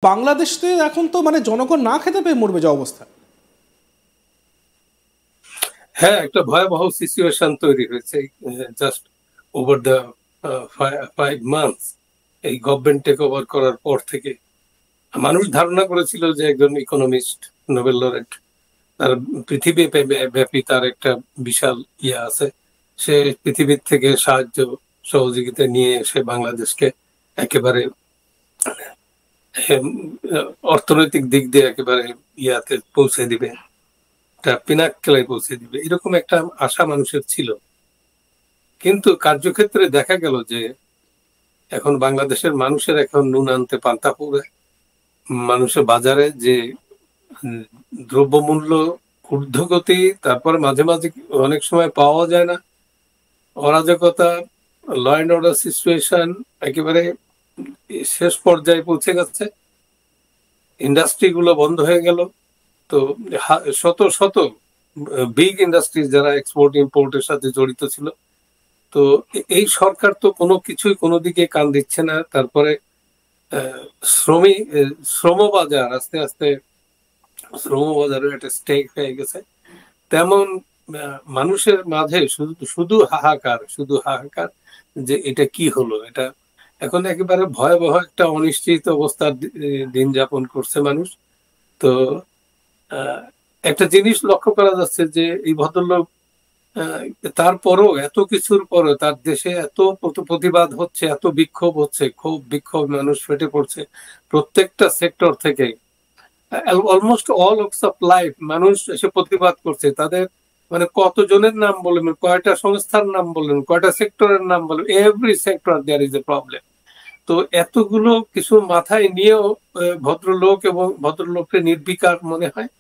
বাংলাদেশে এখন তো মানে জনগণ না খেতে পেয়ে মরবে যা অবস্থা। হ্যাঁ, একটা ভয়াবহ সিচুয়েশন তৈরি হয়েছে জাস্ট ওভার দ্য 5 মান্থস এই গভর্নমেন্ট টেক ওভার করার পর থেকে। মানুষ ধারণা করেছিল যে একজন ইকোনমিস্ট, নোবেল লরেট, তার পৃথিবী ব্যাপী তার একটা বিশাল ইয়ে আছে, সে পৃথিবীর থেকে সাহায্য সহযোগিতা নিয়ে এসে বাংলাদেশকে একেবারে অর্থনৈতিক দিক দিয়ে একেবারে ইয়াতে পৌঁছে দিবে, একটা পিনাক্কেলে পৌঁছে দিবে, এরকম একটা আশা মানুষের ছিল। কিন্তু কার্যক্ষেত্রে দেখা গেল যে এখন বাংলাদেশের মানুষের এখন নুন আনতে পান্তা পুরে, মানুষের বাজারে যে দ্রব্যমূল্য ঊর্ধ্বগতি, তারপরে মাঝে মাঝে অনেক সময় পাওয়া যায় না, অরাজকতা, ল অ্যান্ড অর্ডার সিচুয়েশন একেবারে শেষ পর্যায়ে পৌঁছে গেছে। ইন্ডাস্ট্রি গুলো বন্ধ হয়ে গেল। তো শত শত বিগ ইন্ডাস্ট্রি যারা এক্সপোর্ট ইম্পোর্টের সাথে জড়িত ছিল, তো এই সরকার তো কোনো কিছুই কোনো দিকে কান দিচ্ছে না। তারপরে শ্রমবাজার আস্তে আস্তে শ্রমবাজারের একটা স্টেক হয়ে গেছে। তেমন মানুষের মাঝে শুধু শুধু হাহাকার, শুধু হাহাকার যে এটা কি হলো। এটা এখন একেবারে ভয়াবহ একটা অনিশ্চিত অবস্থার দিন যাপন করছে মানুষ। তো একটা জিনিস লক্ষ্য করা যাচ্ছে যে এই ভদ্রলোক তারপরও এত কিছুর পরও তার দেশে এত প্রতিবাদ হচ্ছে, এত বিক্ষোভ হচ্ছে, খুব বিক্ষোভ, মানুষ ফেটে পড়ছে প্রত্যেকটা সেক্টর থেকে, almost all walks of life মানুষ এসে প্রতিবাদ করছে। তাদের মানে কতজনের নাম বলবেন, কয়টা সংস্থার নাম বলবেন, কয়টা সেক্টরের নাম বলবেন, every sector there is a problem. তো এতগুলো কিছু মাথায় নিয়েও ভদ্রলোক এবং ভদ্রলোককে নির্বিকার মনে হয়।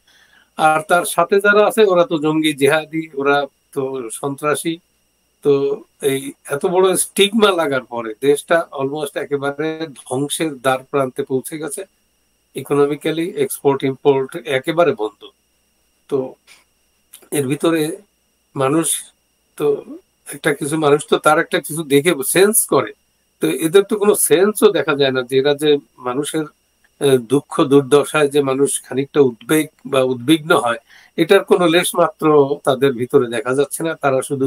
আর তার সাথে যারা আছে ওরা তো জঙ্গি, জেহাদি, ওরা তো সন্ত্রাসী। তো এই এত বড় স্টিগমা লাগার পরে দেশটা অলমোস্ট একেবারে ধ্বংসের দ্বার প্রান্তে পৌঁছে গেছে। ইকোনমিক্যালি এক্সপোর্ট ইম্পোর্ট একেবারে বন্ধ। তো এর ভিতরে মানুষ তো একটা কিছু মানুষ তো তার একটা কিছু দেখে সেন্স করে। তো এদের তো কোনো সেন্সও দেখা যায় না যে এরা যে মানুষের দুঃখ দুর্দশায় যে মানুষ খানিকটা উদ্বেগ বা উদ্বিগ্ন হয়, এটার কোনো লেশ মাত্র তাদের ভিতরে দেখা যাচ্ছে না। তারা শুধু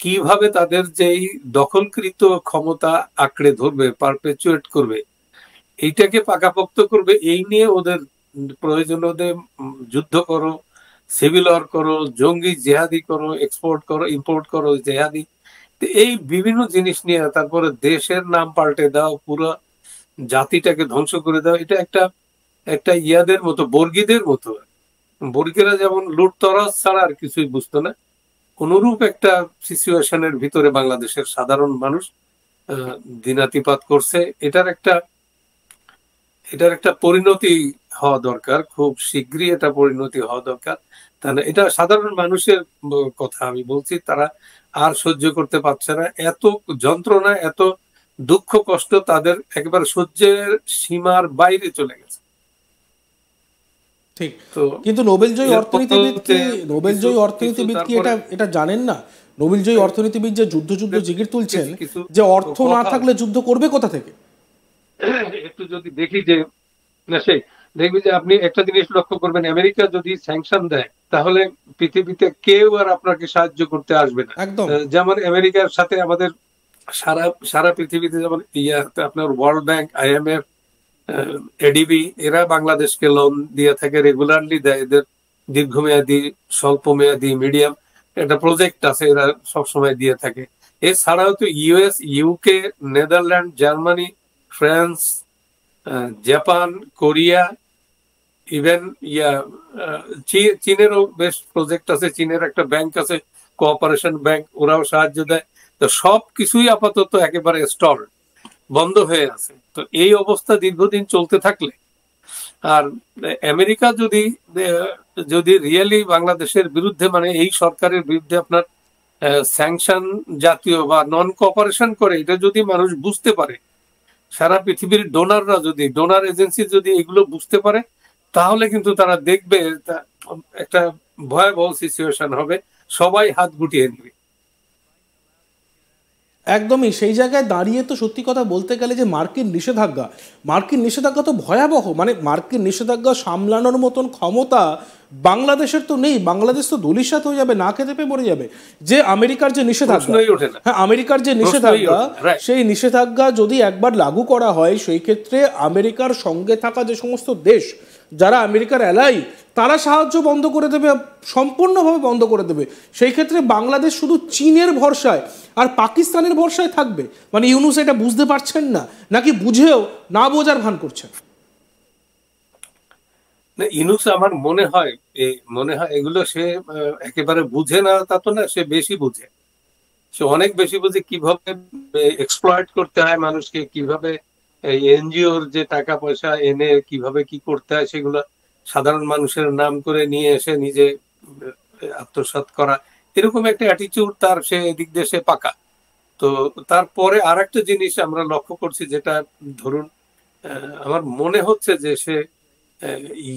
কিভাবে তাদের যেই দখলকৃত ক্ষমতা আঁকড়ে ধরবে, পারপেচুয়েট করবে, এইটাকে পাকাপোক্ত করবে, এই নিয়ে ওদের প্রয়োজন। ওদের যুদ্ধ করো, সিভিল ওয়ার করো, জঙ্গি জেহাদি করো, এক্সপোর্ট করো, ইম্পোর্ট করো, জেহাদি, এই বিভিন্ন জিনিস নিয়ে তারপরে দেশের নাম পাল্টে দাও, পুরো জাতিটাকে ধ্বংস করে দাও। এটা একটা একটা ইয়াদের মতো, বর্গীদের মতো। বর্গীরা যেমন লুটতরাজ ছাড়া আর কিছুই বুঝতো না, অনুরূপ একটা সিচুয়েশনের ভিতরে বাংলাদেশের সাধারণ মানুষ দিনাতিপাত করছে। এটার একটা পরিণতি হওয়া দরকার, খুব শীঘ্রই এটা পরিণতি হওয়া দরকার। তাহলে এটা সাধারণ মানুষের কথা আমি বলছি, তারা আর সহ্য করতে পারছে না। এত যন্ত্রণা, এত দুঃখ কষ্ট তাদের একেবারে সহ্যের সীমার বাইরে চলে গেছে। ঠিক। তো কিন্তু নোবেলজয়ী অর্থনীতিবিদ কি এটা জানেন না? নোবেলজয়ী অর্থনীতিবিদ যে যুদ্ধ জিগির তুলছেন যে অর্থ না থাকলে যুদ্ধ করবে কোথা থেকে। একটু যদি দেখি যে না, সেই দেখবি যে আপনি একটা জিনিস লক্ষ্য করবেন, আমেরিকা যদি স্যাংশন দেয় তাহলে পৃথিবীতে কেউ আর আপনাকে সাহায্য করতে আসবে না। একদম যেমন আমেরিকার সাথে আমাদের সারা পৃথিবীতে যেমন আপনার ওয়ার্ল্ড ব্যাংক, IMF, ADB, এরা বাংলাদেশকে লোন দিয়ে থাকে, রেগুলারলি দেয়। এদের দীর্ঘমেয়াদী, স্বল্প মেয়াদী, মিডিয়াম একটা প্রজেক্ট আছে, এরা সবসময় দিয়ে থাকে। এছাড়াও তো US, UK, Netherland, Germany, France, Japan, Korea, even চীনেরও বেশ প্রজেক্ট আছে। চীনের একটা ব্যাংক আছে, কোঅপারেশন ব্যাংক, ওরাও সাহায্য দেয়। তো সব কিছুই আপাতত একেবারে স্টল, বন্ধ হয়ে আছে। তো এই অবস্থা দীর্ঘদিন চলতে থাকলে, আর আমেরিকা যদি রিয়েলি বাংলাদেশের বিরুদ্ধে, মানে এই সরকারের বিরুদ্ধে আপনার স্যাংশন জাতীয় বা নন কোঅপারেশন করে, এটা যদি মানুষ বুঝতে পারে, সারা পৃথিবীর ডোনাররা যদি, ডোনার এজেন্সি যদি এগুলো বুঝতে পারে, তাহলে কিন্তু তারা দেখবে একটা ভয়াবহ সিচুয়েশন হবে, সবাই হাত গুটিয়ে নেবে। একদমই সেই জায়গায় দাঁড়িয়ে তো সত্যি কথা বলতে গেলে যে মার্কিন নিষেধাজ্ঞা তো ভয়াবহ, মানে মার্কিন নিষেধাজ্ঞা সামলানোর মতন ক্ষমতা বাংলাদেশের তো নেই। বাংলাদেশ তো ধূলিসাৎ হয়ে যাবে, না খেতে পেয়ে মরে যাবে। যে আমেরিকার যে নিষেধাজ্ঞা, হ্যাঁ আমেরিকার যে নিষেধাজ্ঞা, সেই নিষেধাজ্ঞা যদি একবার লাগু করা হয় সেই ক্ষেত্রে আমেরিকার সঙ্গে থাকা যে সমস্ত দেশ যারা আমেরিকার অ্যালাই, তারা সাহায্য বন্ধ করে দেবে, সম্পূর্ণভাবে বন্ধ করে দেবে। সেই ক্ষেত্রে বাংলাদেশ শুধু চীনের ভরসায় আর পাকিস্তানের ভরসায় থাকবে। মানে ইউনূস এটা বুঝতে পারছেন না, নাকি বুঝেও না বোঝার ভান করছেন? না, ইউনূস আমার মনে হয় এগুলো সে একেবারে বুঝে না তা তো না, সে বেশি বুঝে, সে অনেক বেশি বুঝে কিভাবে এক্সপ্লয়েট করতে হয় মানুষকে, কিভাবে এনজিওর যে টাকা পয়সা এনে কিভাবে কি করতে হয় সেগুলো সাধারণ মানুষের নাম করে নিয়ে এসে নিজে আত্মসাৎ করা, এরকম একটা অ্যাটিটিউড তার, সে এদিক দিয়ে সে পাকা। তো তারপরে আর একটা জিনিস আমরা লক্ষ্য করছি, যেটা ধরুন আমার মনে হচ্ছে যে সে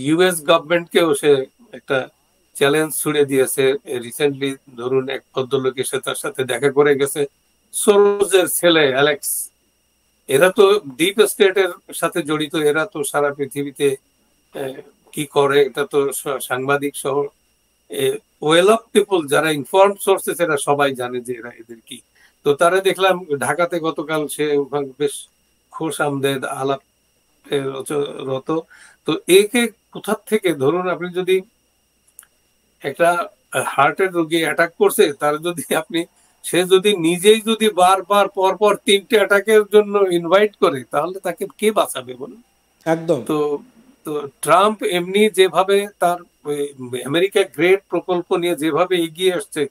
ইউএস গভর্নমেন্টকেও সে একটা চ্যালেঞ্জ ছুড়ে দিয়েছে। রিসেন্টলি ধরুন এক ভদ্রলোক এসে তার সাথে দেখা করে গেছে, সোরোজের ছেলে অ্যালেক্স। এরা তো ডিপ স্টেটের সাথে জড়িত, এরা তো সারা পৃথিবীতে কি করে এটা তো সাংবাদিক সহ ওয়েল অফ পিপল যারা ইনফর্ম সোর্সেস এরা সবাই জানে যে এরা এদের কি। তো তারা দেখলাম ঢাকাতে গতকাল সে বেশ খোশ আমদেদ আলাপ রত। তো একে কোথা থেকে ধরুন আপনি যদি একটা হার্টের রোগী অ্যাটাক করছে, তার যদি আপনি সে যদি নিজেই যদি বারবার পরপর 3টে অ্যাটাকের জন্য ইনভাইট করে, তাহলে তাকে কে বাঁচাবে বলুন? একদম। তো তো ট্রাম্প এমনি যেভাবে তার আমেরিকা গ্রেট প্রকল্প নিয়ে যেভাবে এগিয়ে আসছে,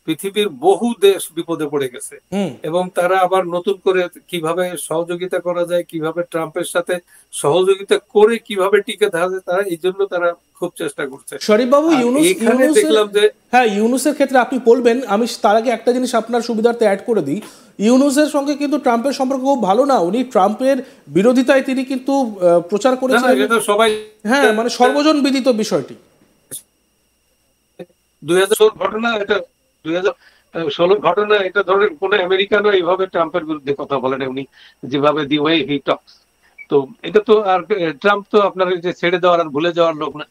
পৃথিবীর বহু দেশ বিপদে পড়ে গেছে, এবং তারা আবার নতুন করে কিভাবে সহযোগিতা করা যায়, কিভাবে ট্রাম্পের সাথে সহযোগিতা করে কিভাবে টিকে থাকা যায়, তারা এই জন্য তারা খুব চেষ্টা করছে। শরীফ বাবু, ইউনূসের ক্ষেত্রে আপনি বলবেন, আমি তার আগে একটা জিনিস আপনার সুবিধার্থে অ্যাড করে দিই। ইউনূসের সঙ্গে কিন্তু ট্রাম্পের সম্পর্ক খুব ভালো না। উনি ট্রাম্পের বিরোধিতায় তিনি কিন্তু প্রচার করেছেন, সবাই হ্যাঁ মানে সর্বজন বিদিত বিষয়টি। 2016 ঘটনা এটা, 2016 ঘটনা এটা, ধরেন কোন আমেরিকানও এইভাবে ট্রাম্পের বিরুদ্ধে কথা বলেন উনি যেভাবে দি ওয়ে হি টকস। তো এটা তো আর ট্রাম্প তো আপনার যে ছেড়ে দেওয়ার আর ভুলে যাওয়ার লোক না,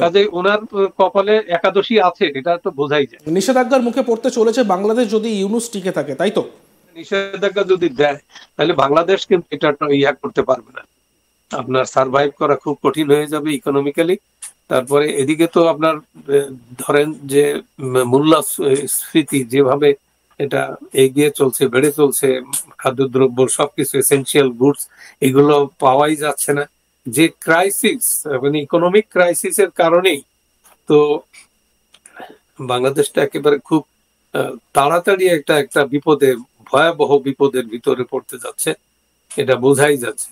কাজে ওনার কপালে একাদশী আছে, এটা তো বোঝাই যায়। নিষেধাজ্ঞার মুখে পড়তে চলেছে বাংলাদেশ যদি ইউনূস টিকে থাকে, তাই তো? নিষেধাজ্ঞা যদি দেয় তাহলে বাংলাদেশ কিন্তু এটা ইয়া করতে পারবে না, আপনার সার্ভাইভ করা খুব কঠিন হয়ে যাবে ইকোনমিক্যালি। তারপরে এদিকে তো আপনার ধরেন যে মূল্যস্ফীতি যেভাবে এটা এগিয়ে চলছে, বেড়ে চলছে, খাদ্যদ্রব্য সবকিছু এসেনশিয়াল গুডস এগুলো পাওয়াই যাচ্ছে না, যে ক্রাইসিস মানে ইকোনমিক ক্রাইসিসের কারণেই তো বাংলাদেশটা একেবারে খুব তাড়াতাড়ি একটা ভয়াবহ বিপদের ভিতরে পড়তে যাচ্ছে, এটা বোঝাই যাচ্ছে।